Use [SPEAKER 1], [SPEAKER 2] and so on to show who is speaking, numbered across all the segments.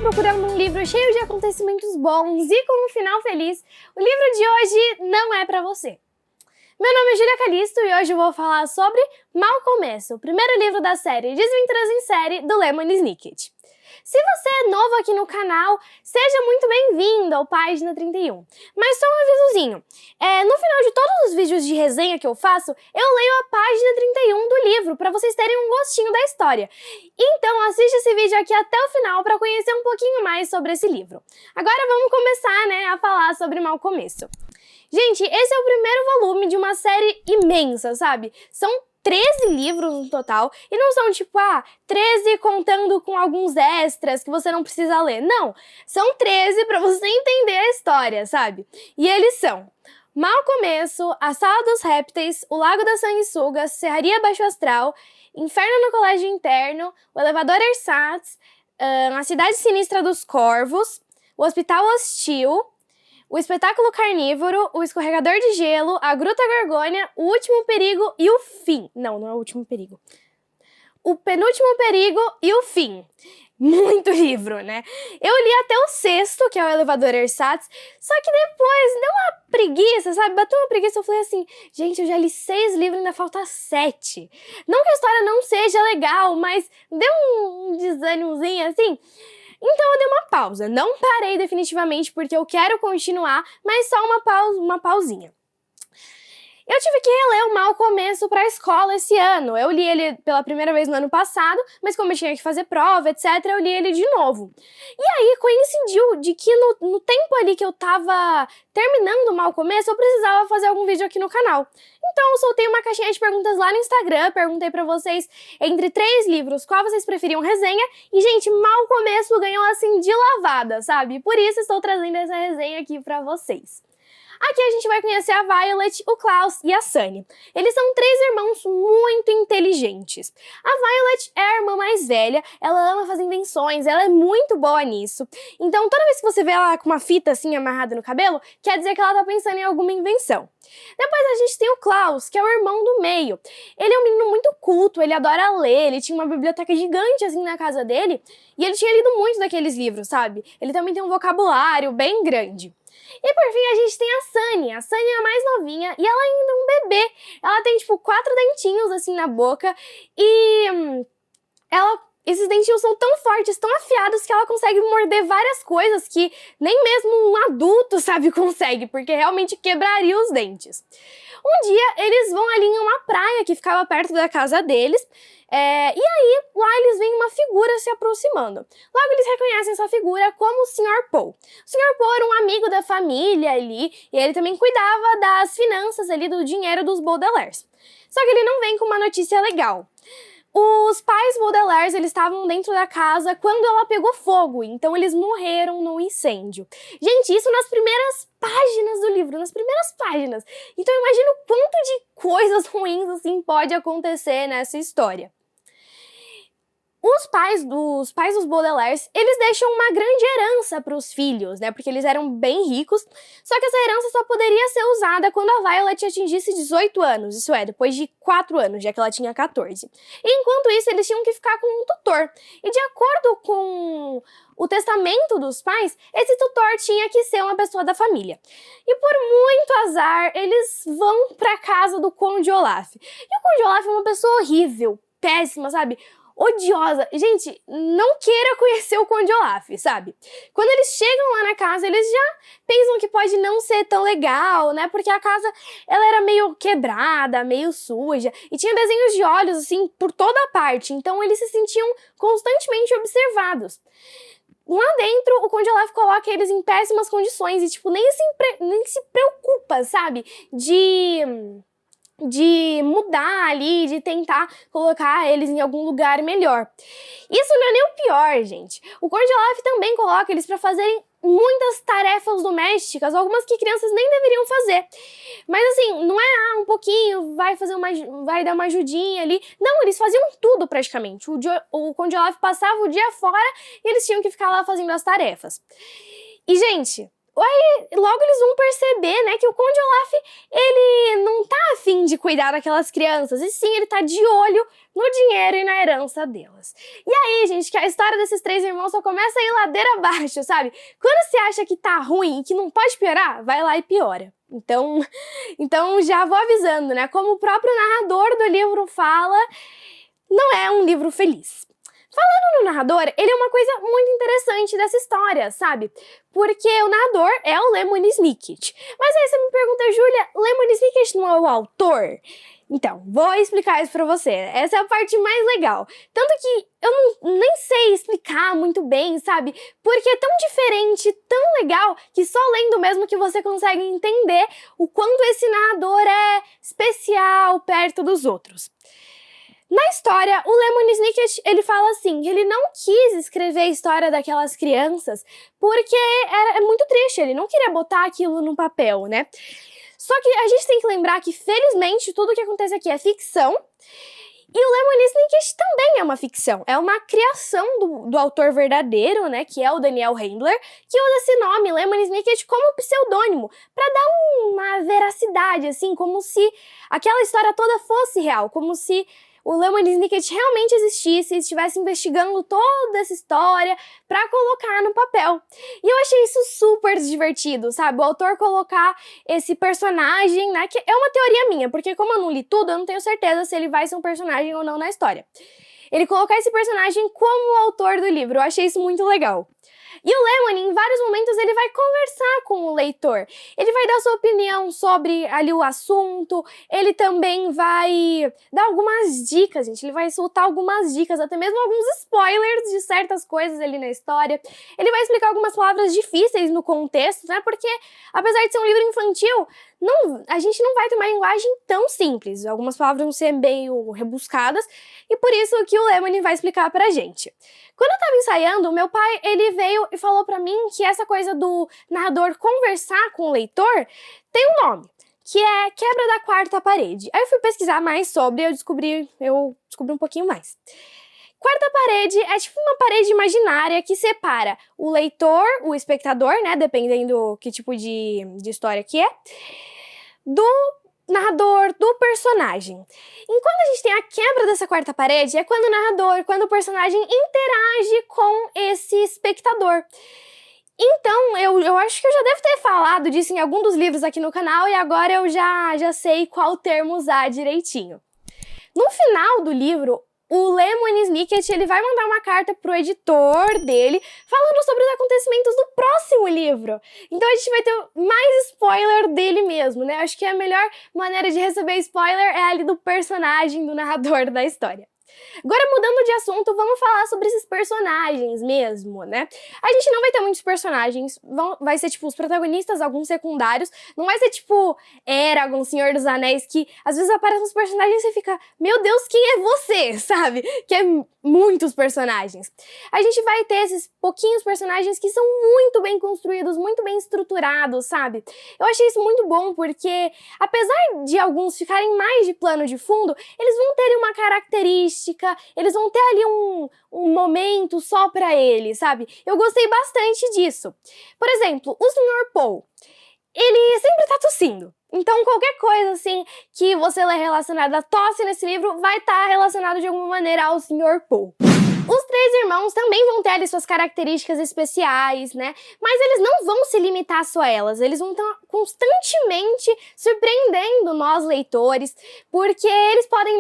[SPEAKER 1] procurando um livro cheio de acontecimentos bons e com um final feliz, o livro de hoje não é pra você. Meu nome é Júlia Calisto e hoje eu vou falar sobre Mal Começo, o primeiro livro da série Desventuras em Série do Lemony Snicket. Se você é novo aqui no canal, seja muito bem-vindo ao Página 31. Mas só um avisozinho, no final de todos os vídeos de resenha que eu faço, eu leio a página 31 do livro, para vocês terem um gostinho da história. Então assiste esse vídeo aqui até o final para conhecer um pouquinho mais sobre esse livro. Agora vamos começar, a falar sobre Mal Começo. Gente, esse é o primeiro volume de uma série imensa, sabe? São 13 livros no total, e não são 13 contando com alguns extras que você não precisa ler. Não, são 13 para você entender a história, sabe? E eles são Mal Começo, A Sala dos Répteis, O Lago das Sanguessugas, Serraria Baixo Astral, Inferno no Colégio Interno, O Elevador Ersatz, A Cidade Sinistra dos Corvos, O Hospital Hostil, O Espetáculo Carnívoro, O Escorregador de Gelo, A Gruta Gorgônia, O Último Perigo e o Fim. Não é o Último Perigo. O Penúltimo Perigo e o Fim. Muito livro, né? Eu li até o 6º, que é o Elevador Ersatz, só que depois deu uma preguiça, sabe? Bateu uma preguiça, eu falei assim, gente, eu já li 6 livros e ainda falta 7. Não que a história não seja legal, mas deu um desânimozinho assim. Então eu dei uma pausa, não parei definitivamente porque eu quero continuar, mas só uma pausinha. Eu tive que reler o Mal Começo para a escola esse ano. Eu li ele pela primeira vez no ano passado, mas como eu tinha que fazer prova, etc., eu li ele de novo. E aí coincidiu de que no tempo ali que eu tava terminando o Mal Começo, eu precisava fazer algum vídeo aqui no canal. Então eu soltei uma caixinha de perguntas lá no Instagram, perguntei pra vocês entre 3 livros qual vocês preferiam resenha, e gente, Mal Começo ganhou assim de lavada, sabe? Por isso estou trazendo essa resenha aqui pra vocês. Aqui a gente vai conhecer a Violet, o Klaus e a Sunny. Eles são 3 irmãos muito inteligentes. A Violet é a irmã mais velha, ela ama fazer invenções, ela é muito boa nisso. Então toda vez que você vê ela com uma fita assim amarrada no cabelo, quer dizer que ela tá pensando em alguma invenção. Depois a gente tem o Klaus, que é o irmão do meio. Ele é um menino muito culto, ele adora ler, ele tinha uma biblioteca gigante assim na casa dele, e ele tinha lido muito daqueles livros, sabe? Ele também tem um vocabulário bem grande. E por fim a gente tem a Sunny. A Sunny é a mais novinha e ela ainda é um bebê. Ela tem 4 dentinhos assim na boca e esses dentinhos são tão fortes, tão afiados que ela consegue morder várias coisas que nem mesmo um adulto, sabe, consegue, porque realmente quebraria os dentes. Um dia eles vão ali em uma praia que ficava perto da casa deles, e aí lá eles veem uma figura se aproximando. Logo eles reconhecem essa figura como o Sr. Paul. O Sr. Paul era um amigo da família ali, e ele também cuidava das finanças ali, do dinheiro dos Baudelaires. Só que ele não vem com uma notícia legal. Os pais Baudelaires, eles estavam dentro da casa quando ela pegou fogo, então eles morreram no incêndio. Gente, isso nas primeiras páginas do livro, nas primeiras páginas. Então imagina o quanto de coisas ruins assim pode acontecer nessa história. Os pais dos Baudelaires, eles deixam uma grande herança para os filhos, porque eles eram bem ricos, só que essa herança só poderia ser usada quando a Violet atingisse 18 anos, isso é, depois de 4 anos, já que ela tinha 14. E enquanto isso, eles tinham que ficar com um tutor. E de acordo com o testamento dos pais, esse tutor tinha que ser uma pessoa da família. E por muito azar, eles vão para casa do Conde Olaf. E o Conde Olaf é uma pessoa horrível, péssima, sabe? Odiosa. Gente, não queira conhecer o Conde Olaf, sabe? Quando eles chegam lá na casa, eles já pensam que pode não ser tão legal, porque a casa, ela era meio quebrada, meio suja, e tinha desenhos de olhos, assim, por toda a parte, então eles se sentiam constantemente observados. Lá dentro, o Conde Olaf coloca eles em péssimas condições e, nem se preocupa, sabe? De mudar ali, de tentar colocar eles em algum lugar melhor. Isso não é nem o pior, gente. O Conde Olaf também coloca eles para fazerem muitas tarefas domésticas, algumas que crianças nem deveriam fazer. Mas assim, não é um pouquinho, vai dar uma ajudinha ali. Não, eles faziam tudo praticamente. O Conde Olaf passava o dia fora e eles tinham que ficar lá fazendo as tarefas. E, gente, aí logo eles vão perceber, que o Conde Olaf, ele não tá afim de cuidar daquelas crianças, e sim, ele tá de olho no dinheiro e na herança delas. E aí, gente, que a história desses três irmãos só começa a ir ladeira abaixo, sabe? Quando você acha que tá ruim e que não pode piorar, vai lá e piora. Então já vou avisando, né? Como o próprio narrador do livro fala, não é um livro feliz. Falando no narrador, ele é uma coisa muito interessante dessa história, sabe? Porque o narrador é o Lemony Snicket. Mas aí você me pergunta, Júlia, Lemony Snicket não é o autor? Então, vou explicar isso pra você. Essa é a parte mais legal. Tanto que eu nem sei explicar muito bem, sabe? Porque é tão diferente, tão legal, que só lendo mesmo que você consegue entender o quanto esse narrador é especial perto dos outros. Na história, o Lemony Snicket, ele fala assim, que ele não quis escrever a história daquelas crianças porque é muito triste, ele não queria botar aquilo no papel, né? Só que a gente tem que lembrar que, felizmente, tudo que acontece aqui é ficção, e o Lemony Snicket também é uma ficção, é uma criação do autor verdadeiro, né, que é o Daniel Handler, que usa esse nome, Lemony Snicket, como pseudônimo, para dar uma veracidade, assim, como se aquela história toda fosse real, como se o Lemony Snicket realmente existisse e estivesse investigando toda essa história pra colocar no papel. E eu achei isso super divertido, sabe? O autor colocar esse personagem, né? Que é uma teoria minha, porque como eu não li tudo, eu não tenho certeza se ele vai ser um personagem ou não na história. Ele colocar esse personagem como o autor do livro, eu achei isso muito legal. E o Lemony, em vários momentos, ele vai conversar com o leitor. Ele vai dar sua opinião sobre ali o assunto, ele também vai dar algumas dicas, gente. Ele vai soltar algumas dicas, até mesmo alguns spoilers de certas coisas ali na história. Ele vai explicar algumas palavras difíceis no contexto, né? Porque, apesar de ser um livro infantil, a gente não vai ter uma linguagem tão simples. Algumas palavras vão ser meio rebuscadas, e por isso que o Lemony vai explicar pra gente. Quando eu tava ensaiando, meu pai, ele veio e falou pra mim que essa coisa do narrador conversar com o leitor tem um nome, que é quebra da quarta parede. Aí eu fui pesquisar mais sobre, eu descobri um pouquinho mais. Quarta parede é tipo uma parede imaginária que separa o leitor, o espectador, né, dependendo que tipo de história que é, do narrador, do personagem. Enquanto a gente tem a quebra dessa quarta parede, é quando o narrador, quando o personagem interage com esse espectador. Então, eu acho que eu já devo ter falado disso em algum dos livros aqui no canal e agora eu já sei qual termo usar direitinho. No final do livro, o Lemony Snicket, ele vai mandar uma carta pro editor dele falando sobre os acontecimentos do próximo livro. Então a gente vai ter mais spoiler dele mesmo, né? Acho que a melhor maneira de receber spoiler é ali do personagem, do narrador da história. Agora, mudando de assunto, vamos falar sobre esses personagens mesmo, né? A gente não vai ter muitos personagens, vai ser tipo os protagonistas, alguns secundários, não vai ser tipo Eragon, Senhor dos Anéis, que às vezes aparecem uns personagens e você fica, meu Deus, quem é você, sabe? Que é muitos personagens. A gente vai ter esses pouquinhos personagens que são muito bem construídos, muito bem estruturados, sabe? Eu achei isso muito bom porque, apesar de alguns ficarem mais de plano de fundo, eles vão ter uma característica, eles vão ter ali um momento só pra eles, sabe? Eu gostei bastante disso. Por exemplo, o Sr. Paul, ele sempre tá tossindo. Então, qualquer coisa, assim, que você lê relacionada à tosse nesse livro vai estar relacionado de alguma maneira ao Sr. Paul. Os três irmãos também vão ter ali suas características especiais, né? Mas eles não vão se limitar só a elas, eles vão estar constantemente surpreendendo nós leitores, porque eles podem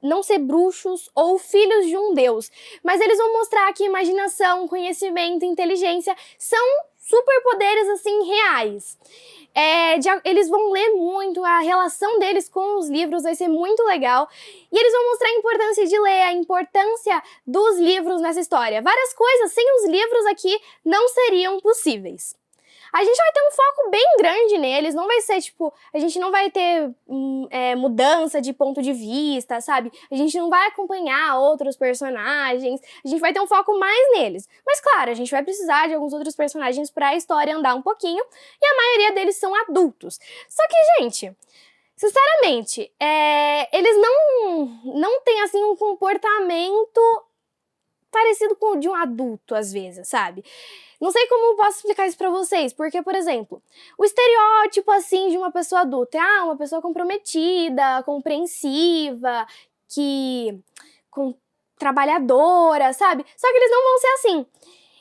[SPEAKER 1] não ser bruxos ou filhos de um deus, mas eles vão mostrar que imaginação, conhecimento, inteligência são superpoderes, assim, reais. Eles vão ler muito, a relação deles com os livros vai ser muito legal, e eles vão mostrar a importância de ler, a importância dos livros nessa história. Várias coisas sem os livros aqui não seriam possíveis. A gente vai ter um foco bem grande neles, não vai ser tipo, a gente não vai ter mudança de ponto de vista, sabe? A gente não vai acompanhar outros personagens, a gente vai ter um foco mais neles. Mas claro, a gente vai precisar de alguns outros personagens pra história andar um pouquinho, e a maioria deles são adultos. Só que, gente, sinceramente, eles não têm assim um comportamento parecido com o de um adulto, às vezes, sabe? Não sei como eu posso explicar isso pra vocês, porque, por exemplo, o estereótipo, assim, de uma pessoa adulta é uma pessoa comprometida, compreensiva, que trabalhadora, sabe? Só que eles não vão ser assim.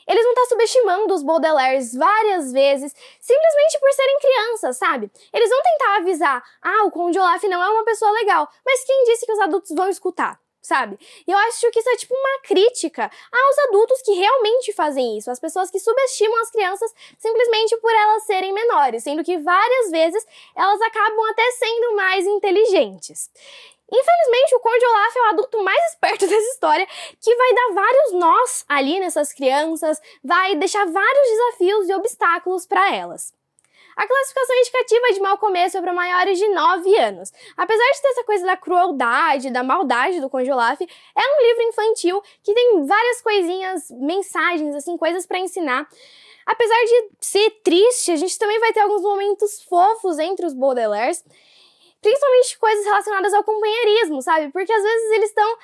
[SPEAKER 1] Eles vão estar subestimando os Baudelaires várias vezes, simplesmente por serem crianças, sabe? Eles vão tentar avisar, o Conde Olaf não é uma pessoa legal, mas quem disse que os adultos vão escutar? Sabe? E eu acho que isso é tipo uma crítica aos adultos que realmente fazem isso, as pessoas que subestimam as crianças simplesmente por elas serem menores, sendo que várias vezes elas acabam até sendo mais inteligentes. Infelizmente, o Conde Olaf é o adulto mais esperto dessa história, que vai dar vários nós ali nessas crianças, vai deixar vários desafios e obstáculos para elas. A classificação indicativa de mau começo é para maiores de 9 anos. Apesar de ter essa coisa da crueldade, da maldade do Conde Olaf, é um livro infantil que tem várias coisinhas, mensagens, assim, coisas para ensinar. Apesar de ser triste, a gente também vai ter alguns momentos fofos entre os Baudelaires, principalmente coisas relacionadas ao companheirismo, sabe? Porque às vezes eles estão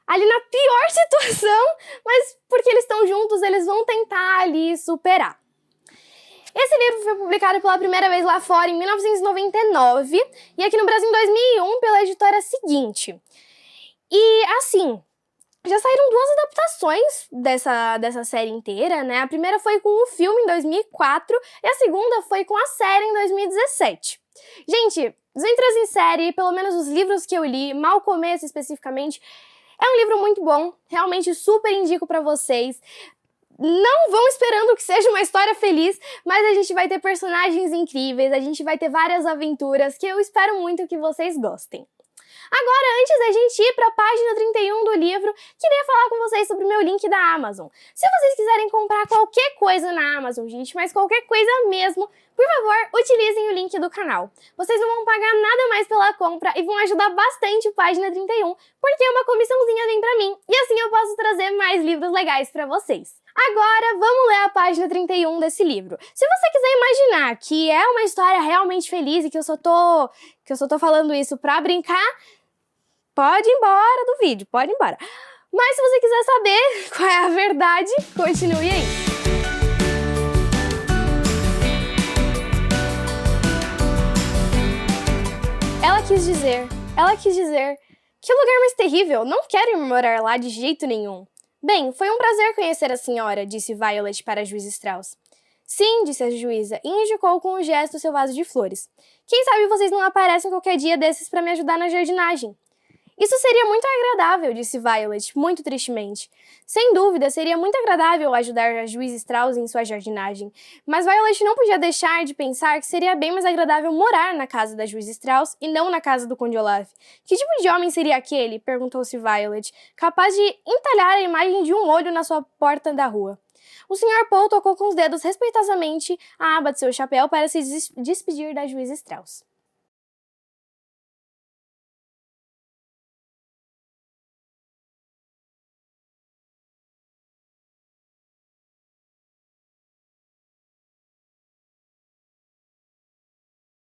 [SPEAKER 1] ali na pior situação, mas porque eles estão juntos, eles vão tentar ali superar. Esse livro foi publicado pela primeira vez lá fora em 1999 e aqui no Brasil em 2001 pela editora Seguinte. E assim, já saíram 2 adaptações dessa série inteira, né? A primeira foi com o filme em 2004 e a segunda foi com a série em 2017. Gente, Desventuras em Série, pelo menos os livros que eu li, Mau Começo especificamente, é um livro muito bom, realmente super indico pra vocês. Não vão esperando que seja uma história feliz, mas a gente vai ter personagens incríveis, a gente vai ter várias aventuras que eu espero muito que vocês gostem. Agora, antes da gente ir para a página 31 do livro, queria falar com vocês sobre o meu link da Amazon. Se vocês quiserem comprar qualquer coisa na Amazon, gente, mas qualquer coisa mesmo, por favor, utilizem o link do canal. Vocês não vão pagar nada mais pela compra e vão ajudar bastante a página 31, porque uma comissãozinha vem pra mim e assim eu posso trazer mais livros legais pra vocês. Agora, vamos ler a página 31 desse livro. Se você quiser imaginar que é uma história realmente feliz e que eu só tô falando isso pra brincar, pode ir embora do vídeo, pode ir embora. Mas se você quiser saber qual é a verdade, continue aí. Ela quis dizer, que lugar mais terrível, não quero ir morar lá de jeito nenhum. Bem, foi um prazer conhecer a senhora, disse Violet para a juíza Strauss. Sim, disse a juíza, e indicou com um gesto seu vaso de flores. Quem sabe vocês não aparecem qualquer dia desses para me ajudar na jardinagem? Isso seria muito agradável, disse Violet, muito tristemente. Sem dúvida, seria muito agradável ajudar a juíza Strauss em sua jardinagem, mas Violet não podia deixar de pensar que seria bem mais agradável morar na casa da juíza Strauss e não na casa do Conde Olaf. Que tipo de homem seria aquele? Perguntou-se Violet, capaz de entalhar a imagem de um olho na sua porta da rua. O Sr. Paul tocou com os dedos respeitosamente a aba de seu chapéu para se despedir da juíza Strauss.